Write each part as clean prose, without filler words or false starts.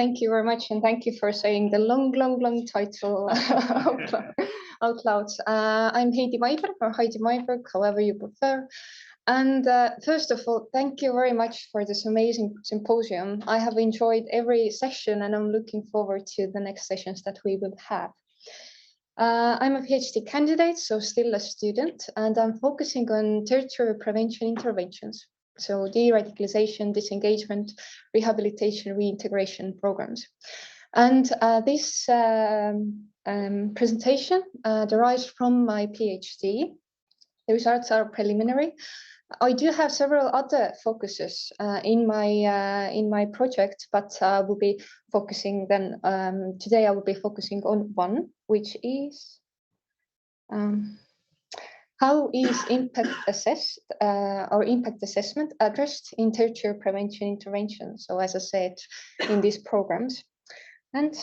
Thank you very much, and thank you for saying the long title out loud. I'm Heidi Maiberg, or Heidi Maiberg, however you prefer. And first of all, thank you very much for this amazing symposium. I have enjoyed every session, and I'm looking forward to the next sessions that we will have. I'm a PhD candidate, so still a student, and I'm focusing on tertiary prevention interventions. So de-radicalization, disengagement, rehabilitation, reintegration programs. And this presentation derives from my PhD. The results are preliminary. I do have several other focuses in my project, but I will be focusing then today. I will be focusing on one, which is how is impact assessed or impact assessment addressed in tertiary prevention intervention? So as I said, in these programs. And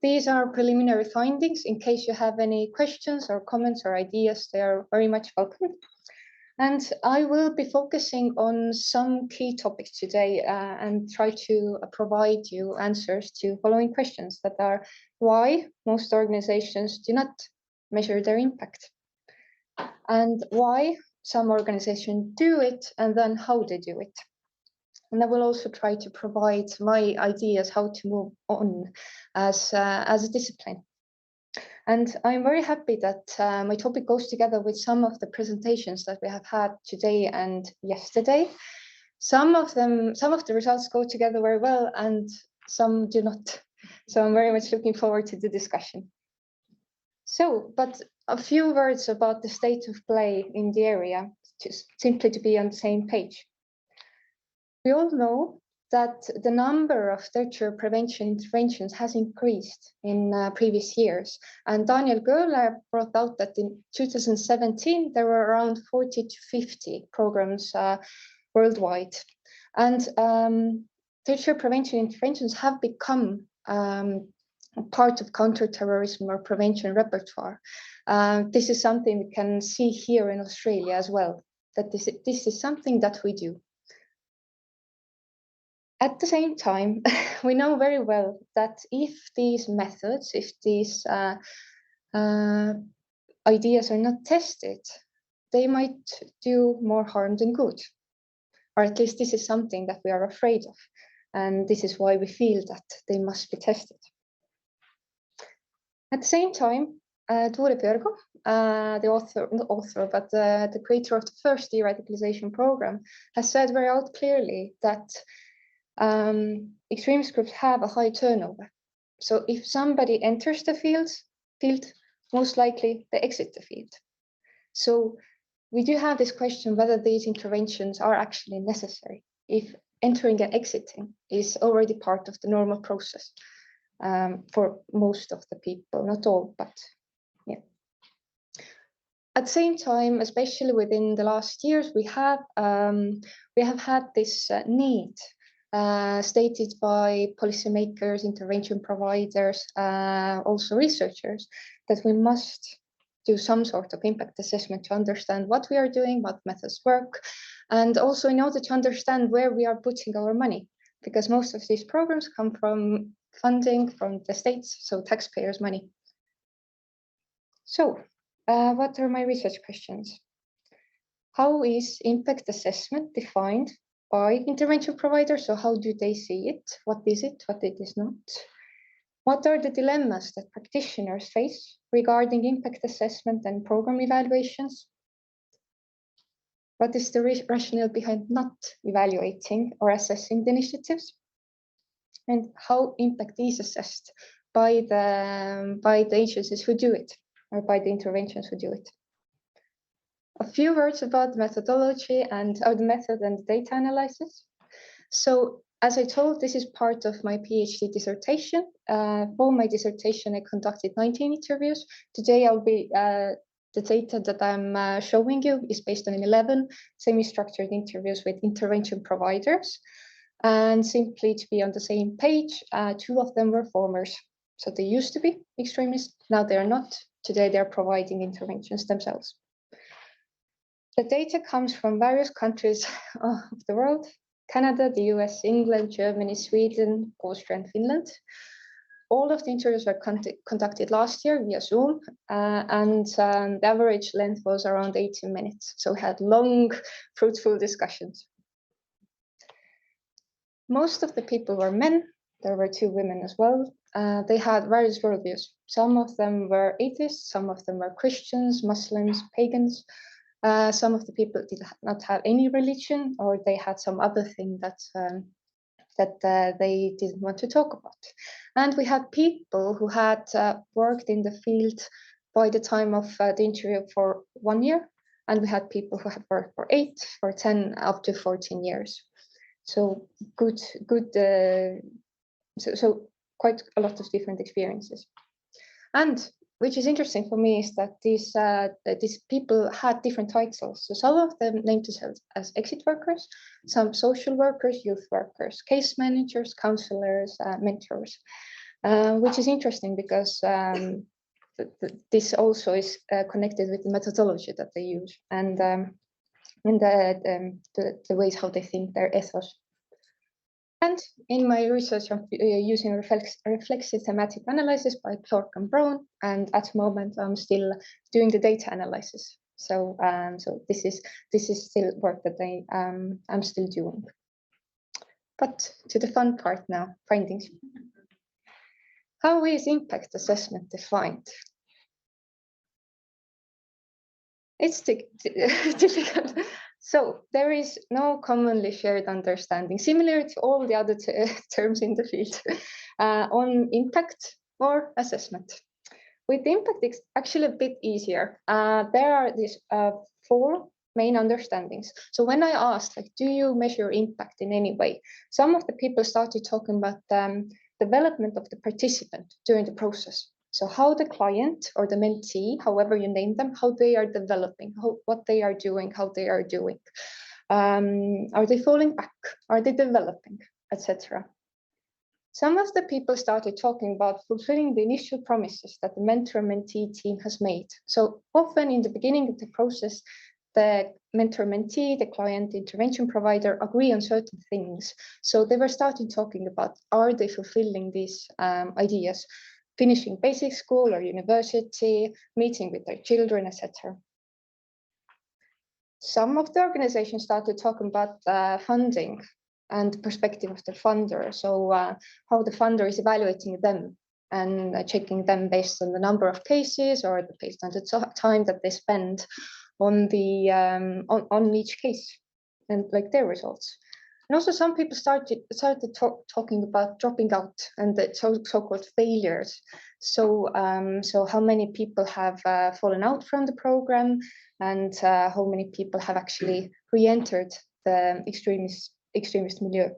these are preliminary findings. In case you have any questions or comments or ideas, they are very much welcome. And I will be focusing on some key topics today and try to provide you answers to following questions that are why most organizations do not measure their impact, and why some organizations do it, and then how they do it. And I will also try to provide my ideas how to move on as a discipline. And I'm very happy that my topic goes together with some of the presentations that we have had today and yesterday. Some of the results go together very well, and some do not. So I'm very much looking forward to the discussion. So, but a few words about the state of play in the area, just simply to be on the same page. We all know that the number of tertiary prevention interventions has increased in previous years. And Daniel Göhler brought out that in 2017, there were around 40 to 50 programs worldwide. And tertiary prevention interventions have become part of counterterrorism or prevention repertoire. This is something we can see here in Australia as well, that this is something that we do. At the same time, we know very well that if these methods, if these ideas are not tested, they might do more harm than good. Or at least this is something that we are afraid of. And this is why we feel that they must be tested. At the same time, Tore Björgo, the creator of the first de-radicalization program, has said very out clearly that extremist groups have a high turnover. So if somebody enters the field, most likely they exit the field. So we do have this question whether these interventions are actually necessary, if entering and exiting is already part of the normal process. For most of the people, not all, but yeah. At the same time, especially within the last years, we have had this need stated by policymakers, intervention providers, also researchers, that we must do some sort of impact assessment to understand what we are doing, what methods work, and also in order to understand where we are putting our money, because most of these programs come from funding from the states, so taxpayers' money. So, what are my research questions? How is impact assessment defined by intervention providers? So how do they see it? What is it? What it is not? What are the dilemmas that practitioners face regarding impact assessment and program evaluations? What is the rationale behind not evaluating or assessing the initiatives? And how impact is assessed by the agencies who do it, or by the interventions who do it. A few words about the methodology and the method and data analysis. So as I told, this is part of my PhD dissertation. For my dissertation, I conducted 19 interviews. Today, I'll be the data that I'm showing you is based on 11 semi-structured interviews with intervention providers. And simply to be on the same page, 2 of them were formers. So they used to be extremists, now they are not. Today they're providing interventions themselves. The data comes from various countries of the world, Canada, the US, England, Germany, Sweden, Austria, and Finland. All of the interviews were conducted last year via Zoom, and the average length was around 18 minutes. So we had long, fruitful discussions. Most of the people were men. There were 2 women as well. They had various worldviews. Some of them were atheists, some of them were Christians, Muslims, pagans. Some of the people did not have any religion, or they had some other thing that they didn't want to talk about. And we had people who had worked in the field by the time of the interview for 1 year, and we had people who had worked for 8, for 10, up to 14 years. So good, so quite a lot of different experiences. And which is interesting for me is that these people had different titles. So some of them named themselves as exit workers, some social workers, youth workers, case managers, counselors, mentors, which is interesting because this also is connected with the methodology that they use and the ways how they think, their ethos. And in my research, I'm using reflexive thematic analysis by Clark and Brown, and at the moment I'm still doing the data analysis. So, this is still work that I'm still doing. But to the fun part now, findings. How is impact assessment defined? It's difficult. So there is no commonly shared understanding, similar to all the other terms in the field, on impact or assessment. With impact, it's actually a bit easier. There are these 4 main understandings. So when I asked, like, do you measure impact in any way? Some of the people started talking about development of the participant during the process. So how the client or the mentee, however you name them, how they are developing, what they are doing, how they are doing. Are they falling back? Are they developing, etc. Some of the people started talking about fulfilling the initial promises that the mentor-mentee team has made. So often in the beginning of the process, the mentor-mentee, the client intervention provider agree on certain things. So they were starting talking about, are they fulfilling these ideas? Finishing basic school or university, meeting with their children, etc. Some of the organizations started talking about funding and the perspective of the funder. So how the funder is evaluating them and checking them based on the number of cases or based on the time that they spend on the on each case and like their results. And also some people started talking about dropping out and the so-called failures. So, so how many people have fallen out from the program and how many people have actually re-entered the extremist milieu.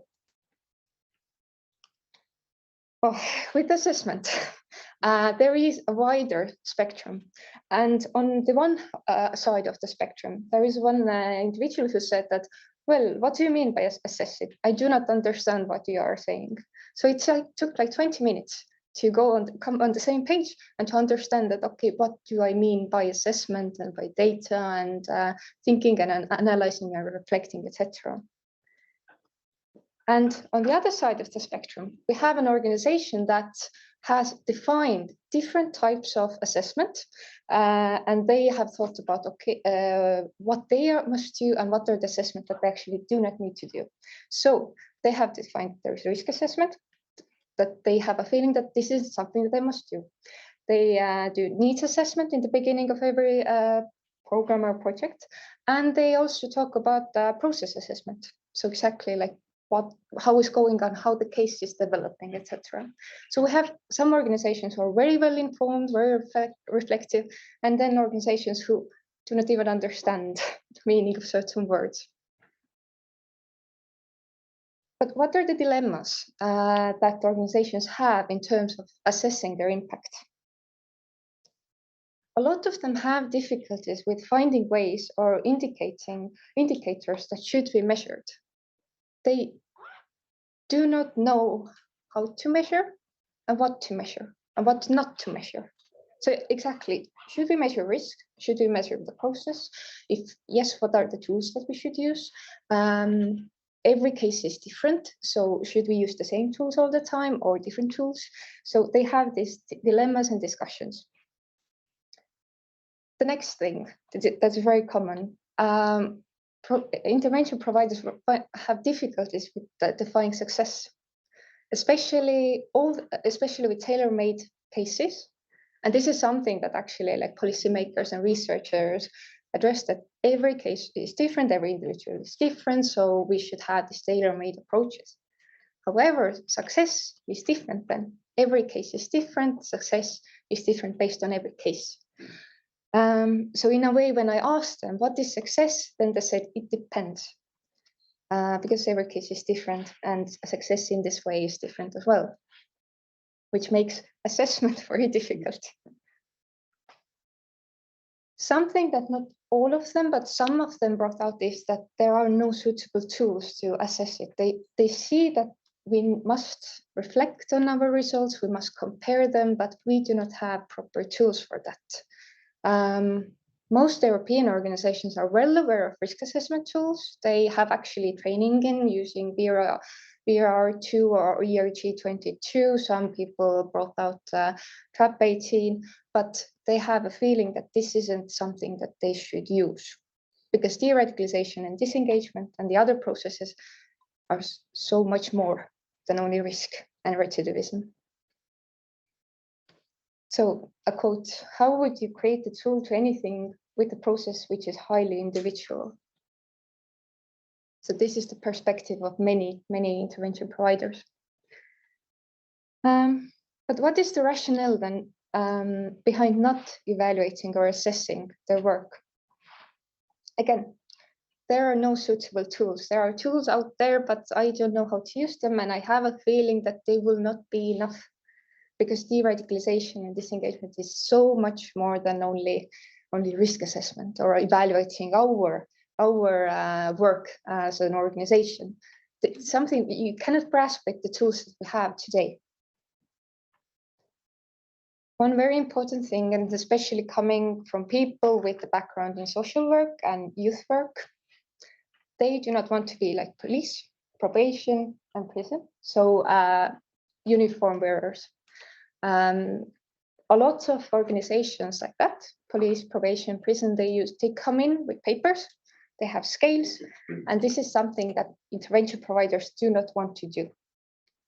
Well, with assessment, there is a wider spectrum. And on the one side of the spectrum, there is one individual who said that, well, what do you mean by assessing? I do not understand what you are saying. So it took like 20 minutes to come on the same page and to understand that, okay, what do I mean by assessment and by data and thinking and analyzing and reflecting, etc. And on the other side of the spectrum, we have an organization that has defined different types of assessment, and they have thought about, okay, what they must do and what are the assessment that they actually do not need to do. So they have defined there's risk assessment, that they have a feeling that this is something that they must do. They do needs assessment in the beginning of every program or project, and they also talk about process assessment. So exactly like how is going on, how the case is developing, etc. So we have some organizations who are very well informed, very reflective, and then organizations who do not even understand the meaning of certain words. But what are the dilemmas that organizations have in terms of assessing their impact? A lot of them have difficulties with finding ways or indicators that should be measured. They do not know how to measure and what to measure and what not to measure. So exactly, should we measure risk? Should we measure the process? If yes, what are the tools that we should use? every case is different. So should we use the same tools all the time or different tools? So they have these dilemmas and discussions. The next thing that's very common, intervention providers have difficulties with defining success, especially with tailor-made cases. And this is something that actually like policymakers and researchers address, that every case is different, every individual is different, so we should have these tailor-made approaches. However, success is different then. Every case is different, success is different based on every case. So in a way, when I asked them, what is success? Then they said, it depends. Because every case is different and success in this way is different as well, which makes assessment very difficult. Something that not all of them, but some of them brought out is that there are no suitable tools to assess it. They see that we must reflect on our results, we must compare them, but we do not have proper tools for that. Most European organizations are well aware of risk assessment tools. They have actually training in using VR2 or ERG22. Some people brought out TRAP 18, but they have a feeling that this isn't something that they should use, because de-radicalization and disengagement and the other processes are so much more than only risk and recidivism. So a quote, how would you create a tool to anything with a process which is highly individual? So this is the perspective of many intervention providers. But what is the rationale then behind not evaluating or assessing their work? Again, there are no suitable tools. There are tools out there, but I don't know how to use them. And I have a feeling that they will not be enough, because de-radicalization and disengagement is so much more than only risk assessment or evaluating our work as an organization. It's something you cannot grasp with the tools that we have today. One very important thing, and especially coming from people with a background in social work and youth work, they do not want to be like police, probation, and prison. So uniform wearers. A lot of organizations like that, police, probation, prison, they come in with papers, they have scales, and this is something that intervention providers do not want to do.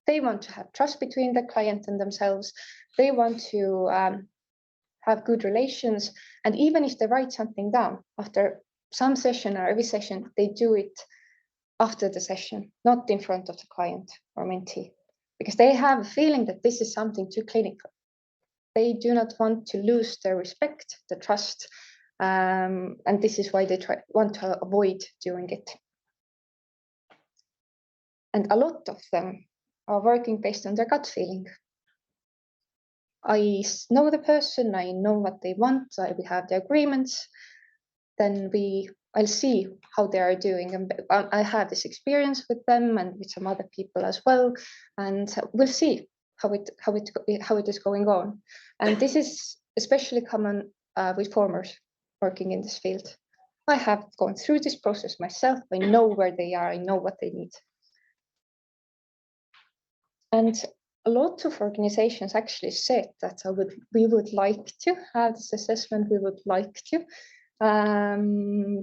They want to have trust between the client and themselves. They want to have good relations, and even if they write something down after some session or every session, they do it after the session, not in front of the client or mentee, because they have a feeling that this is something too clinical. They do not want to lose their respect, the trust, and this is why they want to avoid doing it. And a lot of them are working based on their gut feeling. I know the person, I know what they want, we have the agreements, then I'll see how they are doing. And I have this experience with them and with some other people as well, and we'll see how it is going on. And this is especially common with formers working in this field. I have gone through this process myself. I know where they are, I know what they need. And a lot of organizations actually said that we would like to have this assessment, we would like to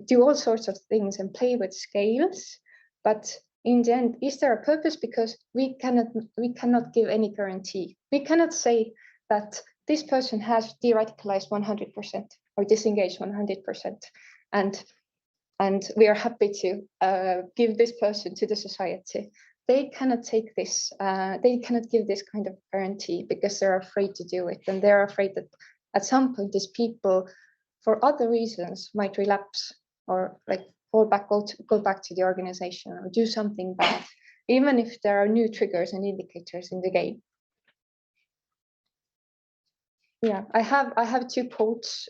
do all sorts of things and play with scales, but in the end, is there a purpose? Because we cannot give any guarantee. We cannot say that this person has de-radicalized 100% or disengaged 100%, and we are happy to give this person to the society. They cannot take this. They cannot give this kind of guarantee because they're afraid to do it, and they're afraid that at some point these people, for other reasons, might relapse or like go back to the organization or do something bad, even if there are new triggers and indicators in the game. Yeah, I have two quotes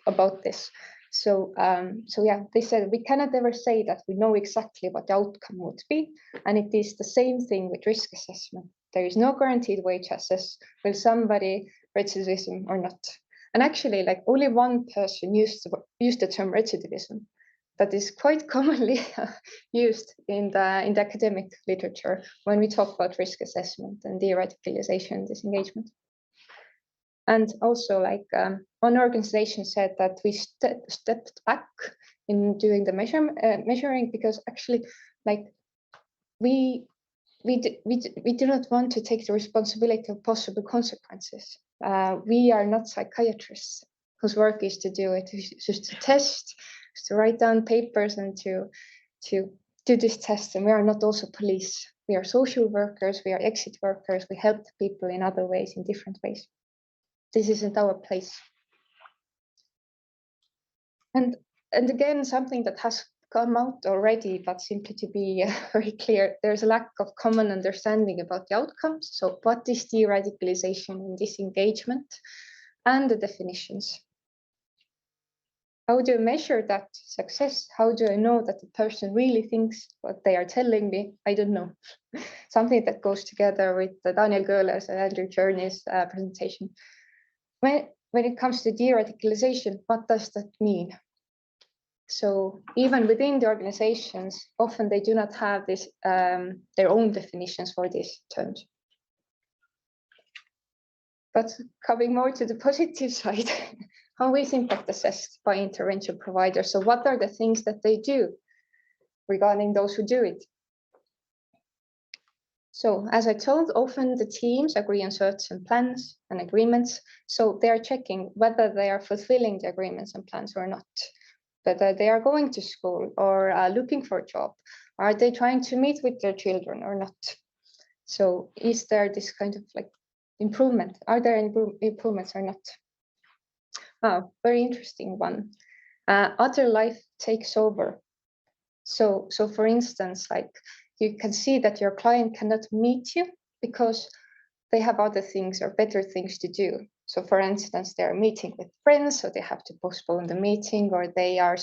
about this. So yeah, they said, we cannot ever say that we know exactly what the outcome would be, and it is the same thing with risk assessment. There is no guaranteed way to assess will somebody recidivism or not. And actually, like only one person used the term recidivism, that is quite commonly used in the academic literature when we talk about risk assessment and de-radicalization and disengagement. And also, like one organization said that we stepped back in doing the measuring because actually, like we do not want to take the responsibility of possible consequences. We are not psychiatrists whose work is to do it, just to test, to write down papers and to do this test. And we are not also police. We are social workers, we are exit workers, we help people in other ways, in different ways. This isn't our place. And again, something that has come out already, but simply to be very clear, there's a lack of common understanding about the outcomes. So what is de-radicalization and disengagement, and the definitions? How do I measure that success? How do I know that the person really thinks what they are telling me? I don't know. Something that goes together with the Daniel Goehler's and Andrew Journey's presentation. When it comes to de-radicalization, what does that mean? So even within the organizations, often they do not have this their own definitions for these terms. But coming more to the positive side, how is impact assessed by intervention providers? So what are the things that they do regarding those who do it? So as I told, often the teams agree on certain plans and agreements. So they are checking whether they are fulfilling the agreements and plans or not. Whether they are going to school or looking for a job. Are they trying to meet with their children or not? So is there this kind of like improvement? Are there improvements or not? Oh, very interesting one. Other life takes over. So for instance, like you can see that your client cannot meet you because they have other things or better things to do. So for instance, they're meeting with friends, so they have to postpone the meeting, or they are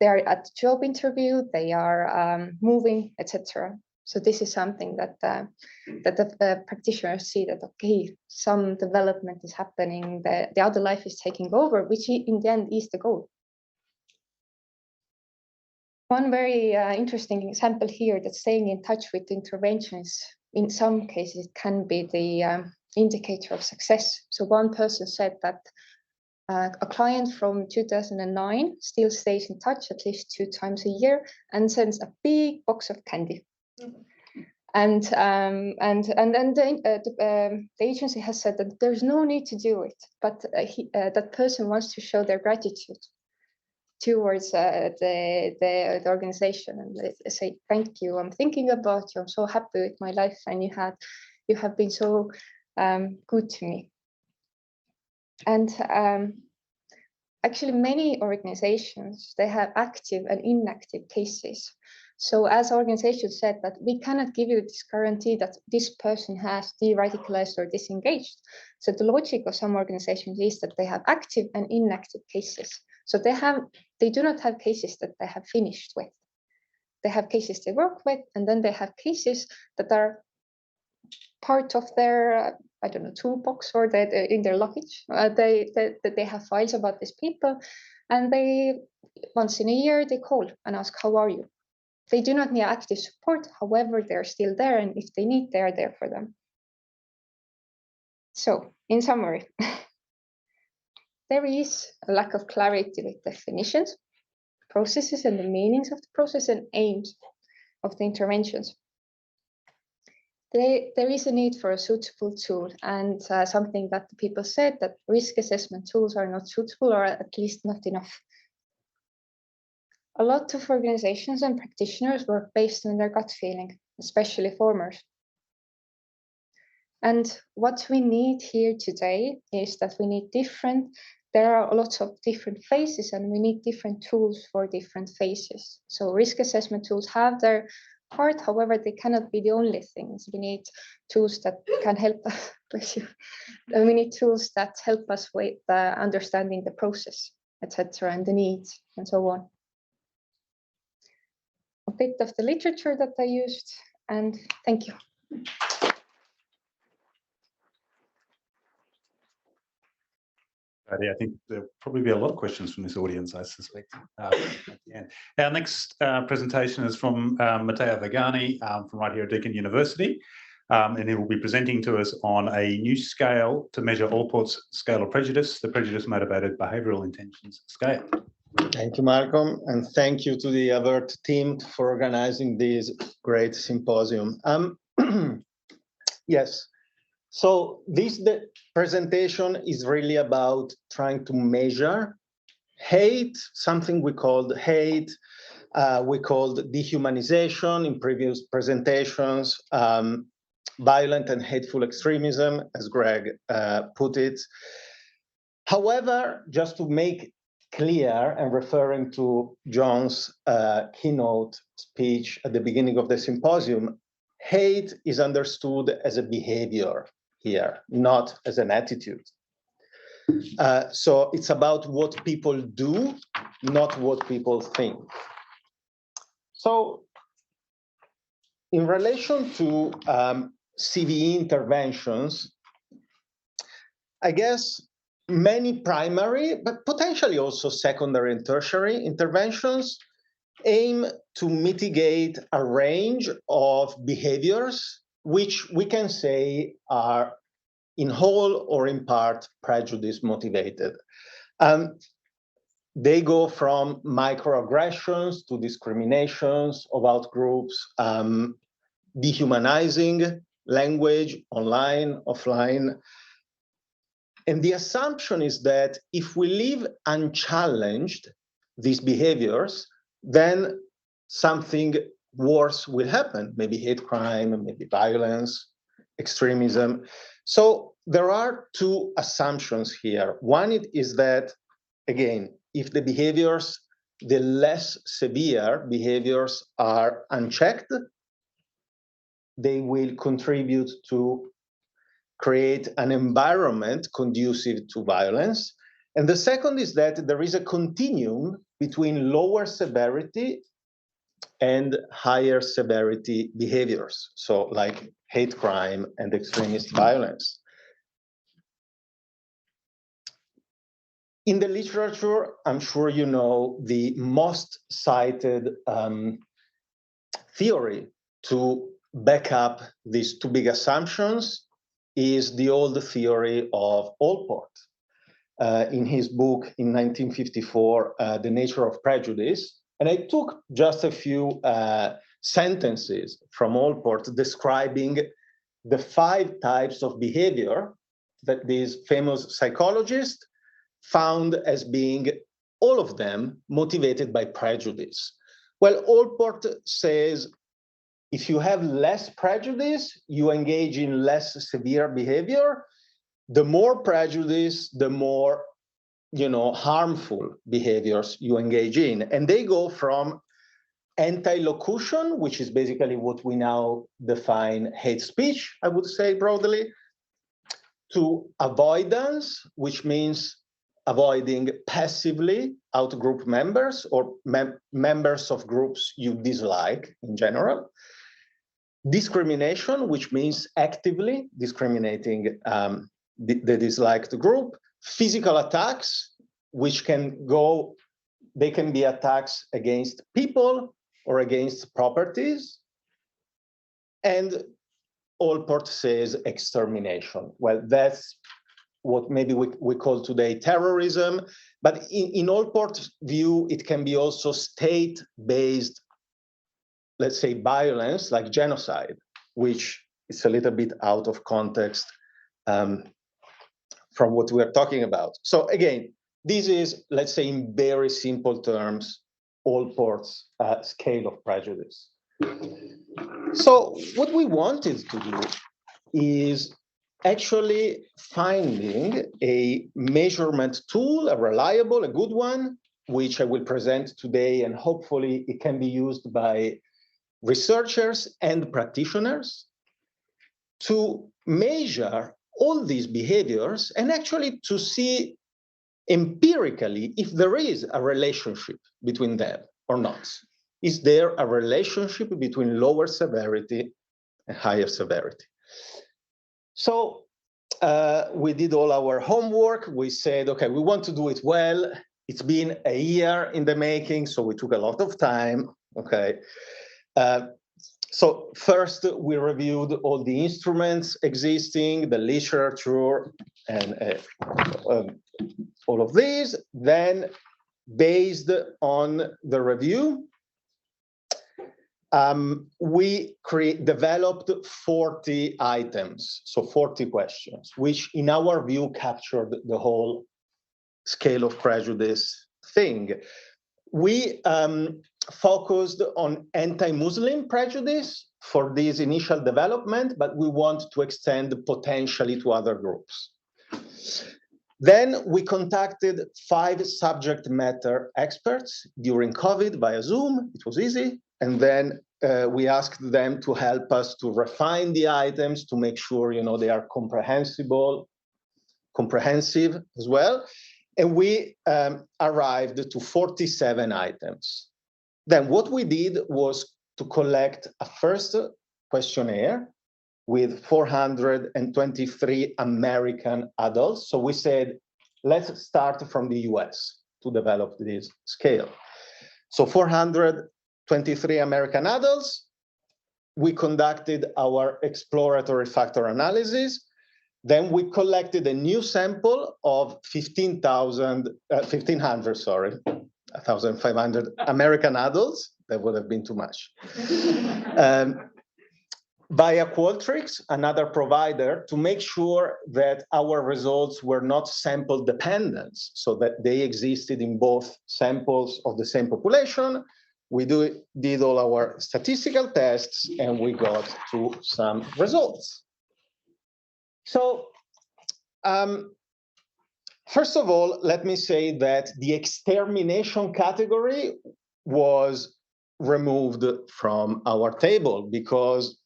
they're at the job interview, they are moving, etc. So this is something that the practitioners see that, okay, some development is happening, the other life is taking over, which in the end is the goal. One very interesting example here that staying in touch with interventions in some cases can be the indicator of success. So one person said that a client from 2009 still stays in touch at least 2 times a year and sends a big box of candy. And then the agency has said that there's no need to do it, but that person wants to show their gratitude towards the organization, and they say, thank you, I'm thinking about you, I'm so happy with my life, and you have been so good to me. And actually many organizations, they have active and inactive cases. So as organizations said that we cannot give you this guarantee that this person has de-radicalized or disengaged. So the logic of some organizations is that they have active and inactive cases. So they do not have cases that they have finished with. They have cases they work with, and then they have cases that are part of their, I don't know, toolbox, or that in their luggage. They have files about these people, and they once in a year they call and ask, how are you? They do not need active support. However, they're still there, and if they need, they are there for them. So in summary, there is a lack of clarity with definitions, processes, and the meanings of the process and aims of the interventions. There is a need for a suitable tool, and something that the people said, that risk assessment tools are not suitable, or at least not enough. A lot of organizations and practitioners work based on their gut feeling, especially formers. And what we need here today is that we need there are lots of different phases, and we need different tools for different phases. So risk assessment tools have their part, however, they cannot be the only things. We need tools that can help us, bless you. We need tools that help us with understanding the process, etc., and the needs, and so on. A bit of the literature that I used, and thank you. Heidi. I think there'll probably be a lot of questions from this audience, I suspect, at the end. Our next presentation is from Matteo Vergani from right here at Deakin University. And he will be presenting to us on a new scale to measure Allport's scale of prejudice, the prejudice-motivated behavioural intentions scale. Thank you, Malcolm, and thank you to the AVERT team for organizing this great symposium. Yes, so the presentation is really about trying to measure hate, something we called hate, we called dehumanization in previous presentations, violent and hateful extremism, as Greg put it. However, just to make clear, and referring to John's keynote speech at the beginning of the symposium, hate is understood as a behavior here, not as an attitude. So it's about what people do, not what people think. So in relation to CVE interventions, I guess many primary, but potentially also secondary and tertiary interventions aim to mitigate a range of behaviors which we can say are in whole or in part prejudice motivated. They go from microaggressions to discriminations of outgroups, dehumanizing language, online, offline. And the assumption is that if we leave unchallenged these behaviors, then something worse will happen, maybe hate crime, maybe violence, extremism. So there are two assumptions here. One is that, again, if the behaviors, the less severe behaviors are unchecked, they will contribute to create an environment conducive to violence. And the second is that there is a continuum between lower severity and higher severity behaviors, so like hate crime and extremist violence. In the literature, I'm sure you know, the most cited theory to back up these two big assumptions is the old theory of Allport. In his book in 1954, The Nature of Prejudice. And I took just a few sentences from Allport describing the 5 types of behavior that this famous psychologist found as being, all of them, motivated by prejudice. Well, Allport says, if you have less prejudice, you engage in less severe behavior. The more prejudice, the more, harmful behaviors you engage in. And they go from anti-locution, which is basically what we now define hate speech, I would say broadly, to avoidance, which means avoiding passively out-group members or members of groups you dislike in general. Discrimination, which means actively discriminating the disliked group. Physical attacks, which they can be attacks against people or against properties. And Allport says extermination. Well, that's what maybe we call today terrorism. But in Allport's view, it can be also state-based, let's say, violence, like genocide, which is a little bit out of context from what we're talking about. So again, this is, let's say, in very simple terms, Allport's scale of prejudice. So what we wanted to do is actually finding a measurement tool, a reliable, a good one, which I will present today, and hopefully it can be used by researchers and practitioners to measure all these behaviors and actually to see empirically if there is a relationship between them or not. Is there a relationship between lower severity and higher severity? So we did all our homework. We said, okay, we want to do it well. It's been a year in the making, so we took a lot of time. Okay. So first, we reviewed all the instruments existing, the literature, and all of these. Then, based on the review, we developed 40 items, so 40 questions, which in our view captured the whole scale of prejudice thing. We focused on anti-Muslim prejudice for this initial development, but we want to extend potentially to other groups. Then we contacted 5 subject matter experts during COVID via Zoom. It was easy. And then we asked them to help us to refine the items to make sure, they are comprehensive as well. And we arrived to 47 items. Then what we did was to collect a first questionnaire with 423 American adults. So we said, let's start from the US to develop this scale. So 423 American adults. We conducted our exploratory factor analysis. Then we collected a new sample of 1,500 American adults. That would have been too much. Via Qualtrics, another provider, to make sure that our results were not sample dependent, so that they existed in both samples of the same population. We did all our statistical tests, and we got to some results. So, first of all, let me say that the extermination category was removed from our table because,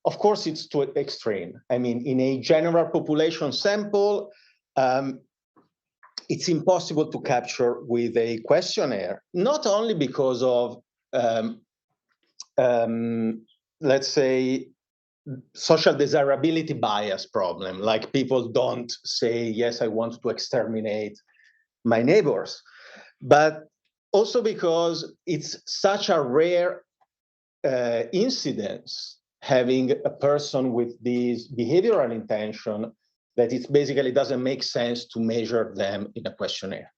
of course, it's too extreme. I mean, in a general population sample, it's impossible to capture with a questionnaire, not only because of, let's say, social desirability bias problem, like people don't say, yes, I want to exterminate my neighbors, but also because it's such a rare incidence having a person with this behavioral intention that it basically doesn't make sense to measure them in a questionnaire.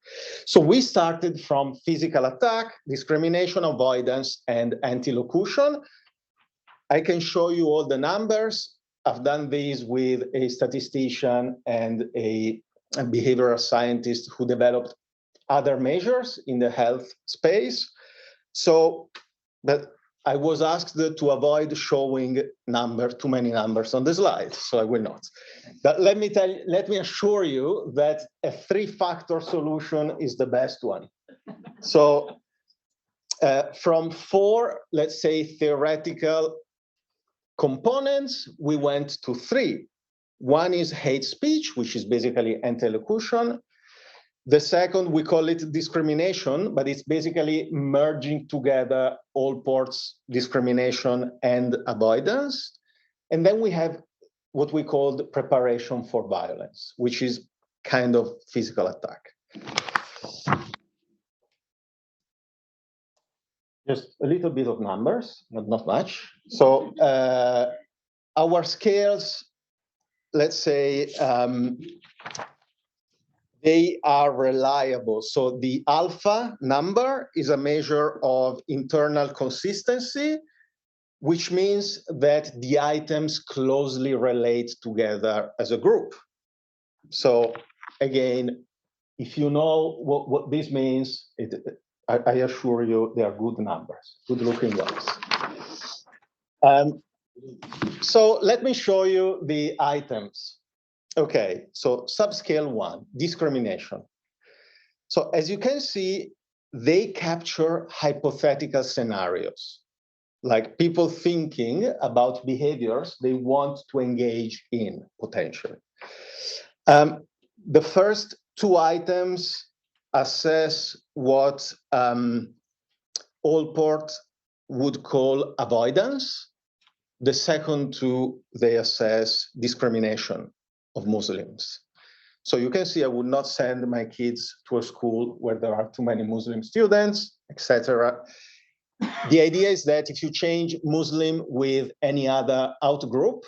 So we started from physical attack, discrimination, avoidance, and anti-locution. I can show you all the numbers. I've done these with a statistician and a behavioral scientist who developed other measures in the health space. So, but I was asked to avoid showing too many numbers on the slide, so I will not. But let me assure you that a 3-factor solution is the best one. So from 4, let's say, theoretical components, we went to 3. One is hate speech, which is basically anti-locution. The second, we call it discrimination, but it's basically merging together Allport's discrimination and avoidance. And then we have what we call preparation for violence, which is kind of physical attack. Just a little bit of numbers, not much. So our scales, let's say, they are reliable. So the alpha number is a measure of internal consistency, which means that the items closely relate together as a group. So again, if you know what this means, I assure you they are good numbers, good looking ones. So let me show you the items. Okay, so subscale 1, discrimination. So as you can see, they capture hypothetical scenarios, like people thinking about behaviors they want to engage in potentially. The first 2 items assess what Allport would call avoidance. The second 2, they assess discrimination. of Muslims. So you can see I would not send my kids to a school where there are too many Muslim students, etc. The idea is that if you change Muslim with any other outgroup,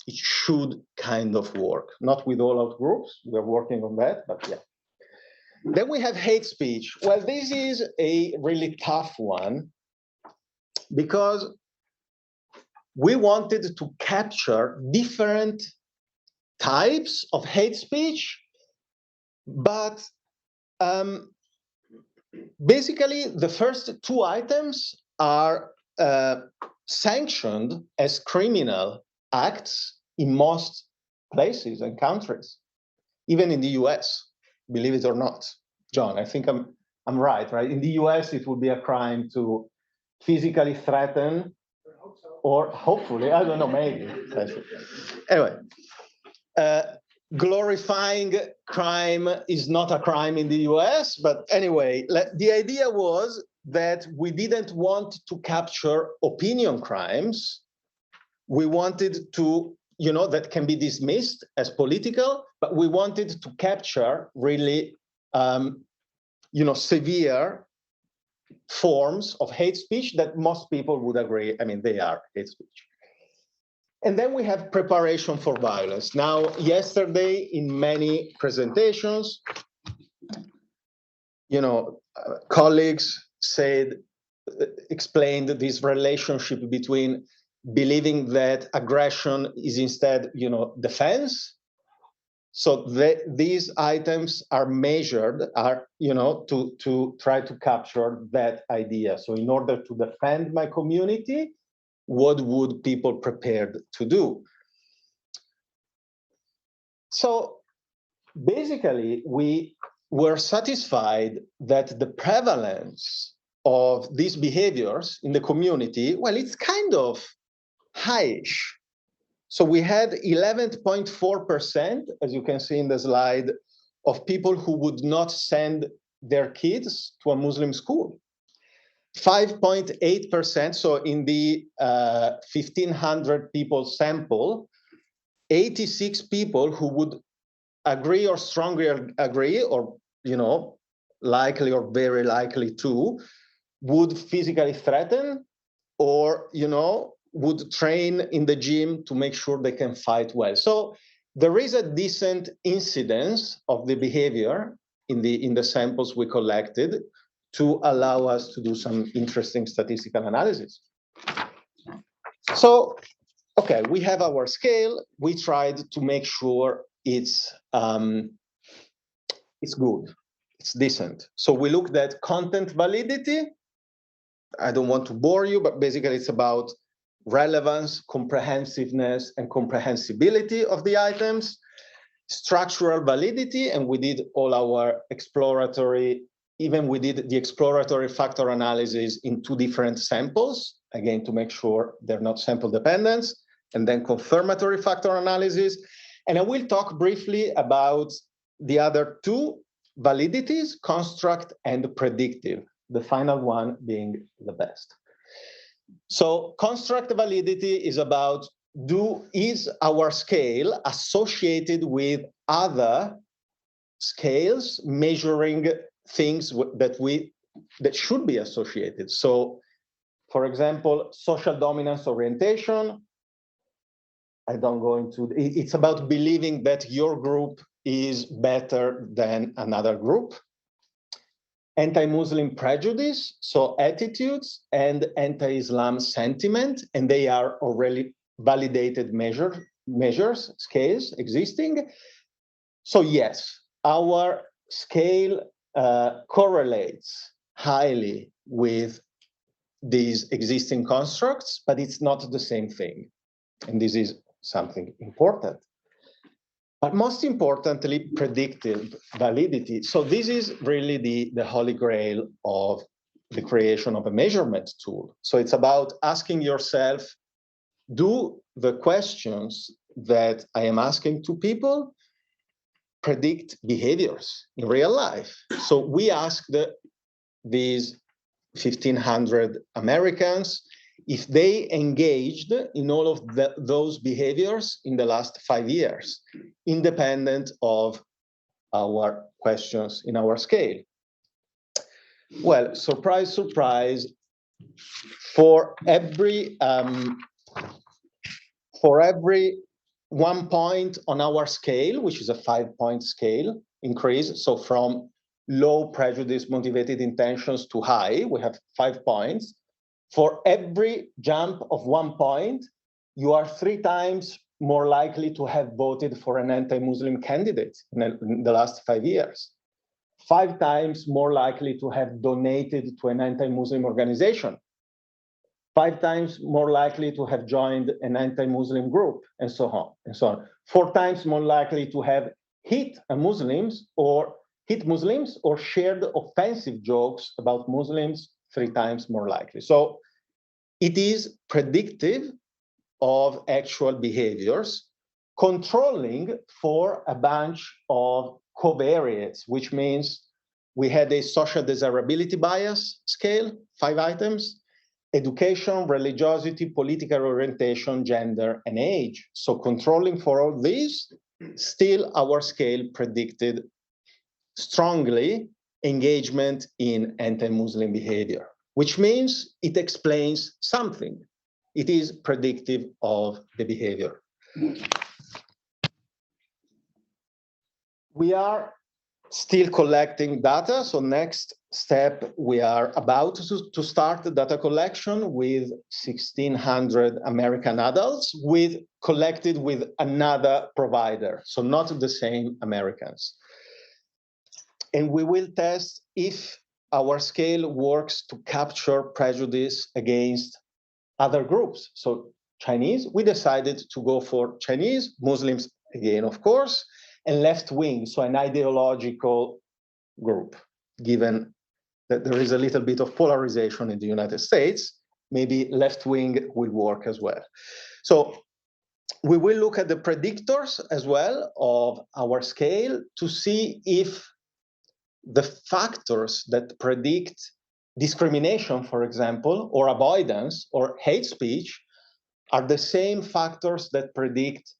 it should kind of work. Not with all outgroups, we're working on that, but yeah. Then we have hate speech. Well, this is a really tough one because we wanted to capture different types of hate speech, but basically the first two items are sanctioned as criminal acts in most places and countries, even in the US, believe it or not. John, I think I'm right? In the US, it would be a crime to physically threaten, or hopefully, I don't know, maybe. Anyway, glorifying crime is not a crime in the US, but anyway, the idea was that we didn't want to capture opinion crimes. We wanted to, that can be dismissed as political, but we wanted to capture really, severe forms of hate speech that most people would agree, they are hate speech. And then we have preparation for violence. Now, yesterday in many presentations, colleagues explained this relationship between believing that aggression is instead, defense. So these items are measured, to try to capture that idea. So in order to defend my community, what would people prepared to do? So basically, we were satisfied that the prevalence of these behaviors in the community, well, it's kind of highish. So we had 11.4%, as you can see in the slide, of people who would not send their kids to a Muslim school. 5.8%, so in the 1,500 people sample, 86 people who would agree or strongly agree, or likely or very likely to, would physically threaten or would train in the gym to make sure they can fight well. So there is a decent incidence of the behavior in the samples we collected to allow us to do some interesting statistical analysis. So, okay, we have our scale. We tried to make sure it's good, it's decent. So we looked at content validity. I don't want to bore you, but basically it's about relevance, comprehensiveness, and comprehensibility of the items. Structural validity, and we did all our exploratory, even we did the exploratory factor analysis in two different samples, again, to make sure they're not sample dependent, and then confirmatory factor analysis. And I will talk briefly about the other two validities, construct and predictive, the final one being the best. So construct validity is about, is our scale associated with other scales measuring things that should be associated? So, for example, social dominance orientation. I don't go into, it's about believing that your group is better than another group. Anti-Muslim prejudice, so attitudes, and anti-Islam sentiment, and they are already validated measures, scales existing. So yes, our scale correlates highly with these existing constructs, but it's not the same thing. And this is something important. But most importantly, predictive validity. So this is really the holy grail of the creation of a measurement tool. So it's about asking yourself, do the questions that I am asking to people predict behaviors in real life? So we asked these 1,500 Americans if they engaged in all of those behaviors in the last 5 years, independent of our questions in our scale. Well, surprise, surprise, for every 1 point on our scale, which is a 5-point scale increase, so from low prejudice motivated intentions to high, we have 5 points. For every jump of 1 point, you are 3 times more likely to have voted for an anti-Muslim candidate in the last 5 years. 5 times more likely to have donated to an anti-Muslim organization. 5 times more likely to have joined an anti-Muslim group, and so on, and so on. 4 times more likely to have hit Muslims or shared offensive jokes about Muslims, 3 times more likely. So it is predictive of actual behaviors, controlling for a bunch of covariates, which means we had a social desirability bias scale, 5 items, education, religiosity, political orientation, gender, and age. So controlling for all these, still our scale predicted strongly engagement in anti-Muslim behavior, which means it explains something. It is predictive of the behavior. We are still collecting data. So next step, we are about to start the data collection with 1,600 American adults collected with another provider, so not the same Americans. And we will test if our scale works to capture prejudice against other groups. So Chinese, we decided to go for Chinese, Muslims again, of course, and left wing, so an ideological group, given that there is a little bit of polarization in the United States, maybe left wing will work as well. So we will look at the predictors as well of our scale to see if the factors that predict discrimination, for example, or avoidance or hate speech are the same factors that predict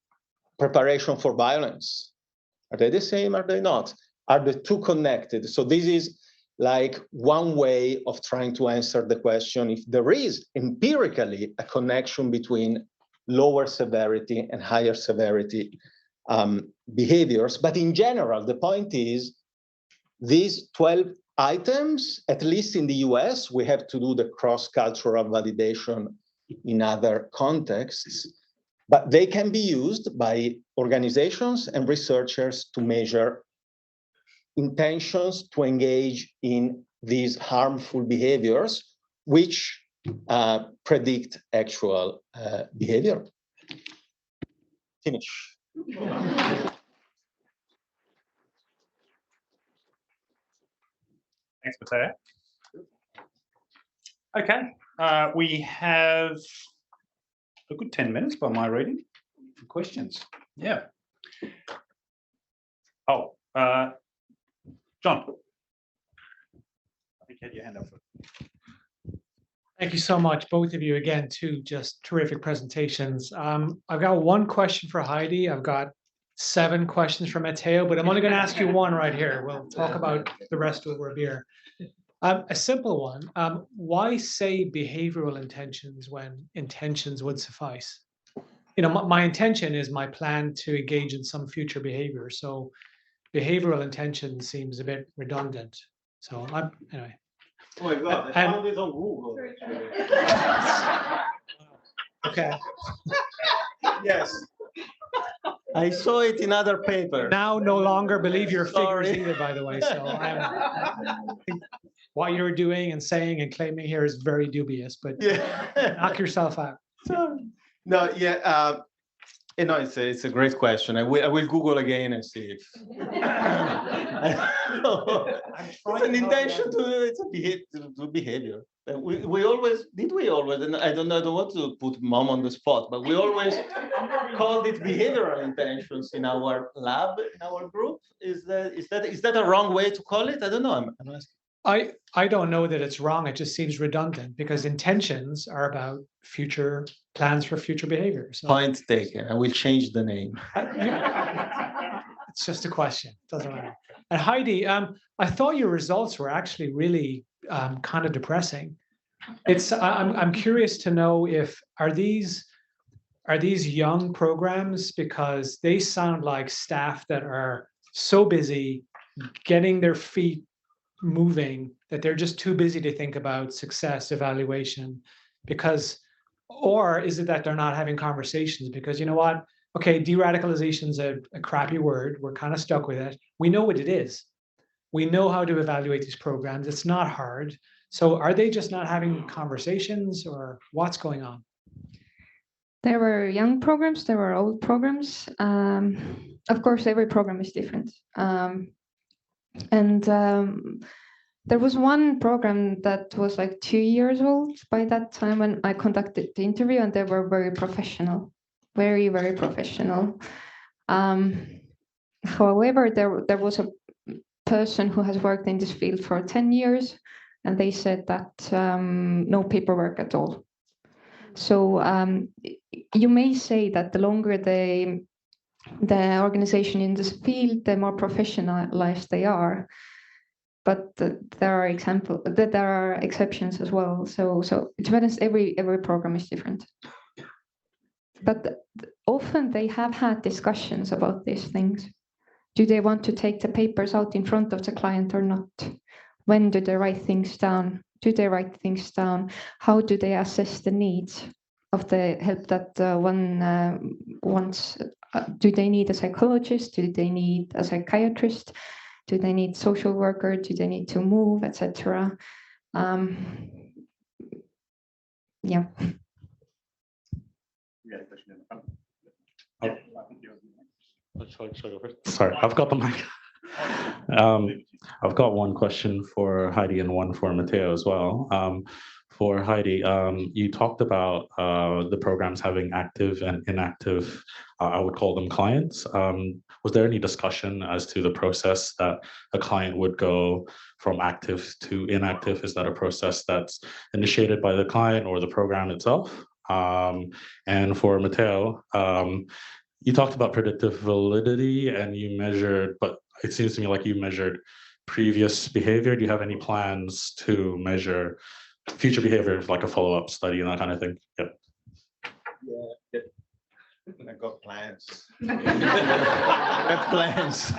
preparation for violence. Are they the same? Are they not? Are the two connected? So this is like one way of trying to answer the question if there is empirically a connection between lower severity and higher severity behaviors. But in general, the point is these 12 items, at least in the US, we have to do the cross-cultural validation in other contexts, but they can be used by organizations and researchers to measure intentions to engage in these harmful behaviors, which predict actual behavior. Finish. Thanks, Matteo. Okay, we have a good 10 minutes by my reading for questions. Yeah. Oh, John. I think you had your hand up. Thank you so much, both of you, again, two just terrific presentations. I've got one question for Heidi. I've got 7 questions for Matteo, but I'm only going to ask you one right here. We'll talk about the rest over a beer. A simple one. Why say behavioral intentions when intentions would suffice? You know, my intention is my plan to engage in some future behavior. So behavioral intention seems a bit redundant. So anyway. Oh my God, I found it on Google. Okay. Yes. I saw it in other papers. Now no longer believe your figures Sorry. either, by the way. So what you're doing and saying and claiming here is very dubious, but Yeah. knock yourself out. No, yeah. You know, it's a great question. I will Google again and see if it's an intention to behavior. We always and I don't want to put mom on the spot, but we always called it behavioral intentions in our lab, in our group. Is that a wrong way to call it? I don't know. I'm asking. I don't know that it's wrong. It just seems redundant because intentions are about future plans for future behavior. So Point taken. I will change the name. it's just a question. Doesn't matter. And Heidi, I thought your results were actually really kind of depressing. I'm curious to know if are these young programs, because they sound like staff that are so busy getting their feet moving that they're just too busy to think about success evaluation, because, or is it that they're not having conversations? Because you know what? Okay, de-radicalization is a crappy word. We're kind of stuck with it. We know what it is. We know how to evaluate these programs. It's not hard. So are they just not having conversations, or what's going on? There were young programs, there were old programs. Of course, every program is different. There was one program that was like 2 years old by that time when I conducted the interview, and they were very professional, very, very professional. However, there was a person who has worked in this field for 10 years, and they said that no paperwork at all. So you may say that the longer the organization in this field, the more professionalized they are. But there are exceptions as well. So to be honest, every program is different. But often they have had discussions about these things. Do they want to take the papers out in front of the client or not? When do they write things down? Do they write things down? How do they assess the needs of the help that one wants? Do they need a psychologist? Do they need a psychiatrist? Do they need social worker? Do they need to move, etc.? Yeah. Sorry, I've got the mic. I've got one question for Heidi and one for Matteo as well. For Heidi, you talked about the programs having active and inactive, I would call them clients. Was there any discussion as to the process that a client would go from active to inactive? Is that a process that's initiated by the client or the program itself? And for Matteo, you talked about predictive validity and you measured, but it seems to me like you measured previous behavior. Do you have any plans to measure future behavior, like a follow-up study and that kind of thing? Yep. Yeah, I got plans. I have plans.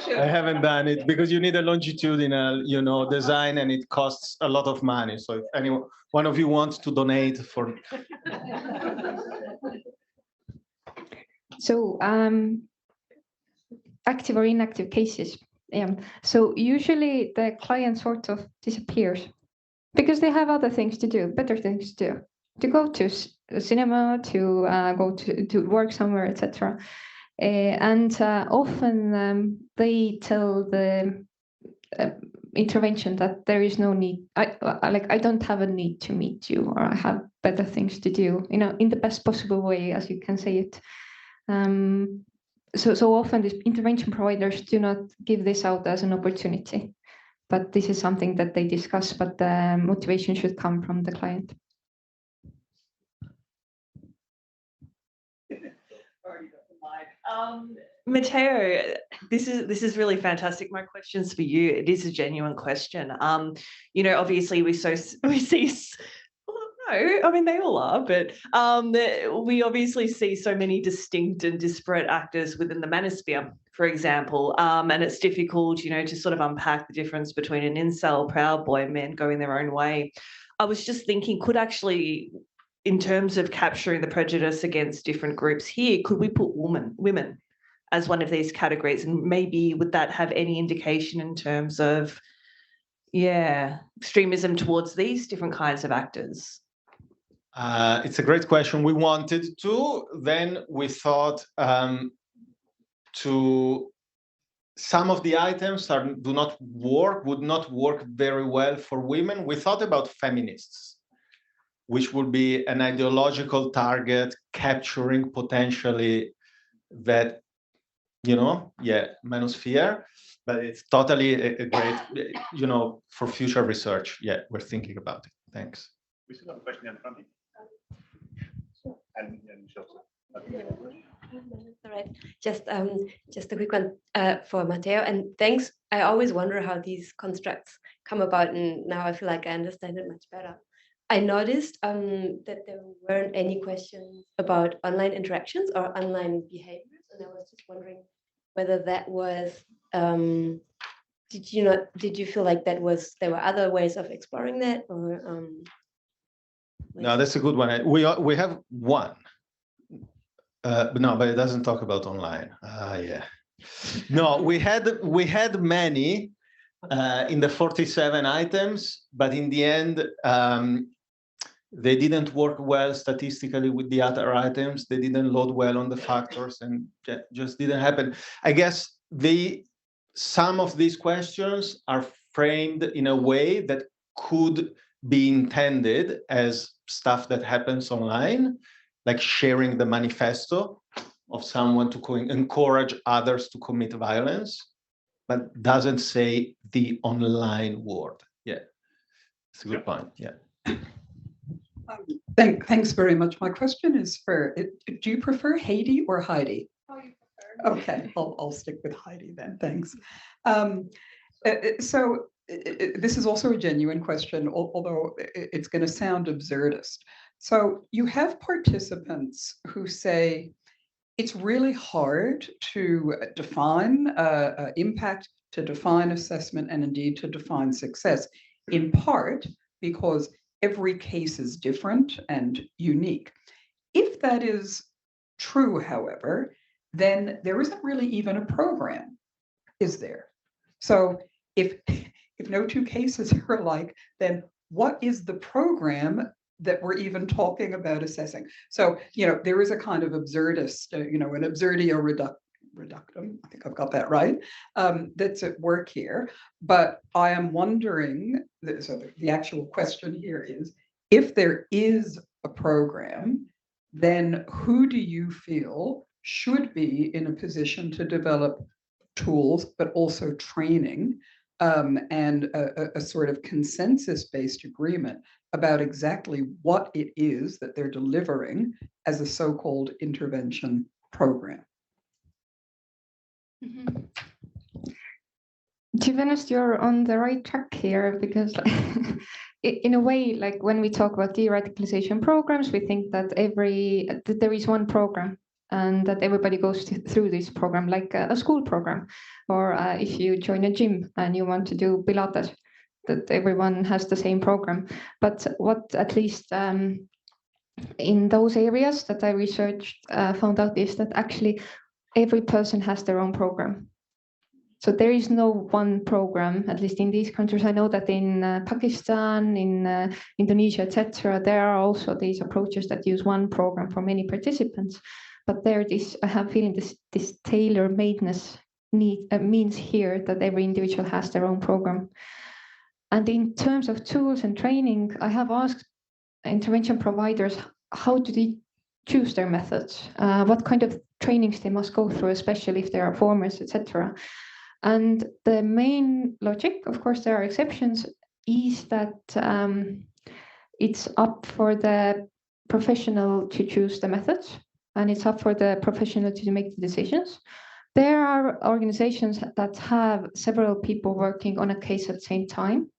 I haven't done it because you need a longitudinal, design, and it costs a lot of money. So if anyone, one of you wants to donate for. So active or inactive cases. Yeah. So usually the client sort of disappears because they have other things to do, better things to do, to go to cinema, to go to work somewhere, etc. And often they tell the intervention that there is no need. I don't have a need to meet you, or I have better things to do. In the best possible way, as you can say it. So often these intervention providers do not give this out as an opportunity, but this is something that they discuss, but the motivation should come from the client. Matteo, this is really fantastic. My question's for you. It is a genuine question. Obviously we see. No, I mean, they all are, but we obviously see so many distinct and disparate actors within the manosphere, for example, and it's difficult, to sort of unpack the difference between an incel, Proud Boy, men going their own way. I was just thinking, could actually, in terms of capturing the prejudice against different groups here, could we put women as one of these categories? And maybe would that have any indication in terms of, extremism towards these different kinds of actors? It's a great question. We wanted to, then we thought some of the items would not work very well for women. We thought about feminists, which would be an ideological target capturing potentially that, manosphere, but it's totally a great, for future research. Yeah, we're thinking about it. Thanks. We still have a question in front of you. and Chelsea. All right, just a quick one for Matteo, and thanks. I always wonder how these constructs come about, and now I feel like I understand it much better. I noticed that there weren't any questions about online interactions or online behaviors, and I was just wondering whether that was. Did you feel like there were other ways of exploring that, or? No, that's a good one. We have one. But no, but it doesn't talk about online. Yeah. No, we had many in the 47 items, but in the end, they didn't work well statistically with the other items. They didn't load well on the factors, and just didn't happen. I guess some of these questions are framed in a way that could be intended as stuff that happens online, like sharing the manifesto of someone to encourage others to commit violence, but doesn't say the online word. Yeah, it's a good point. Yeah. Thanks very much. My question is do you prefer Heidi or Heidi? Oh, you prefer. Okay, I'll stick with Heidi then. Thanks. So this is also a genuine question, although it's going to sound absurdist. So you have participants who say it's really hard to define impact, to define assessment, and indeed to define success, in part because every case is different and unique. If that is true, however, then there isn't really even a program, is there? So if no two cases are alike, then what is the program that we're even talking about assessing? So, there is a kind of absurdist, an absurdio reductum, I think I've got that right, that's at work here. But I am wondering, so the actual question here is, if there is a program, then who do you feel should be in a position to develop tools, but also training and a sort of consensus-based agreement about exactly what it is that they're delivering as a so-called intervention program? To be honest, you're on the right track here, because in a way, like when we talk about de-radicalization programs, we think that that there is one program and that everybody goes through this program, like a school program, or if you join a gym and you want to do Pilates, that everyone has the same program. But what at least in those areas that I researched found out is that actually every person has their own program. So there is no one program, at least in these countries. I know that in Pakistan, in Indonesia, etc., there are also these approaches that use one program for many participants. But I have feeling this tailor-madeness means here that every individual has their own program. And in terms of tools and training, I have asked intervention providers, how do they choose their methods? What kind of trainings they must go through, especially if there are formers, etc. And the main logic, of course, there are exceptions, is that it's up for the professional to choose the methods, and it's up for the professional to make the decisions. There are organizations that have several people working on a case at the same time,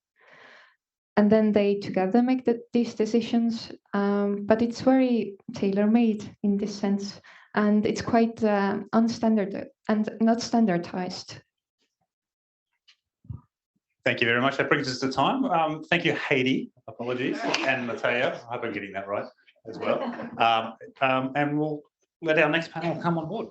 and then they together make these decisions. But it's very tailor-made in this sense, and it's quite unstandard and not standardized. Thank you very much. That brings us to time. Thank you, Heidi. Apologies. And Matteo. I hope I'm getting that right as well. And we'll let our next panel come on board.